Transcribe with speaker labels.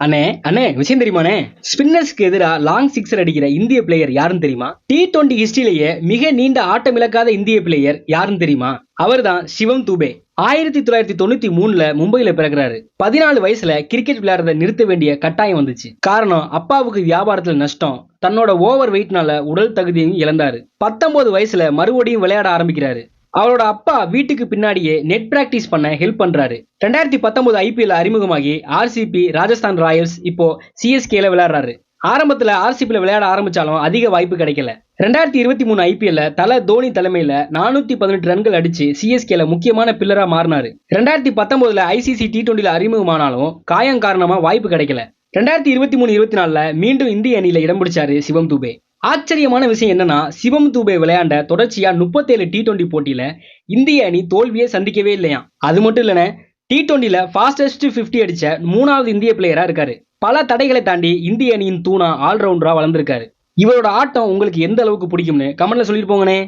Speaker 1: அண்ணே அண்ணே விஷயம் தெரியுமாண்ணே? ஸ்பின்னர்ஸ்க்கு எதிரா லாங் சிக்ஸர் அடிக்கிற இந்திய பிளேயர் யாருன்னு தெரியுமா? T20 ஹிஸ்டரியிலேயே மிக நீண்ட ஆட்டம் இழக்காத இந்திய பிளேயர் யாருன்னு தெரியுமா? அவர்தான் சிவம் தூபே. 1993ல மும்பையில பிறகுறாரு. 14 வயசுல கிரிக்கெட் விளையாடுறத நிறுத்த வேண்டிய கட்டாயம் வந்துச்சு. காரணம் அப்பாவுக்கு வியாபாரத்துல நஷ்டம், தன்னோட ஓவர் வெயிட்னால உடல் தகுதியையும் இழந்தாரு. 19 வயசுல மறுபடியும் விளையாட ஆரம்பிக்கிறாரு. அவரோட அப்பா வீட்டுக்கு பின்னாடியே நெட் பிராக்டிஸ் பண்ண ஹெல்ப் பண்றாரு. 2019 ஐபிஎல் அறிமுகமாகி ஆர்சிபி, ராஜஸ்தான் ராயல்ஸ், இப்போ சிஎஸ்கேல விளையாடுறாரு. ஆரம்பத்துல ஆர்சிபில விளையாட ஆரம்பிச்சாலும் அதிக வாய்ப்பு கிடைக்கல. 2023 ஐபிஎல்ல தல தோனி தலைமையில 418 ரன்கள் அடிச்சு சிஎஸ்கேல முக்கியமான பில்லரா மாறினாரு. 2019ல ஐசிசி T20ல அறிமுகமானாலும் காயம் காரணமா வாய்ப்பு கிடைக்கல. 2023-24ல மீண்டும் இந்திய அணியில இடம் பிடிச்சாரு சிவம் தூபே. ஆச்சரியமான விஷயம் என்னன்னா, சிவம் தூபே விளையாண்ட தொடர்ச்சியா 37 T20 போட்டியில இந்திய அணி தோல்வியே சந்திக்கவே இல்லையா. அது மட்டும் இல்லைன்னு T20ல ஃபாஸ்டஸ்ட் 50 அடிச்ச 3வது இந்திய பிளேயரா இருக்காரு. பல தடைகளை தாண்டி இந்திய அணியின் தூணா ஆல்ரவுண்டரா வளர்ந்திருக்காரு. இவரோட ஆட்டம் உங்களுக்கு எந்த அளவுக்கு பிடிக்கும்னு கமெண்ட்ல சொல்லிட்டு போங்கண்ணே.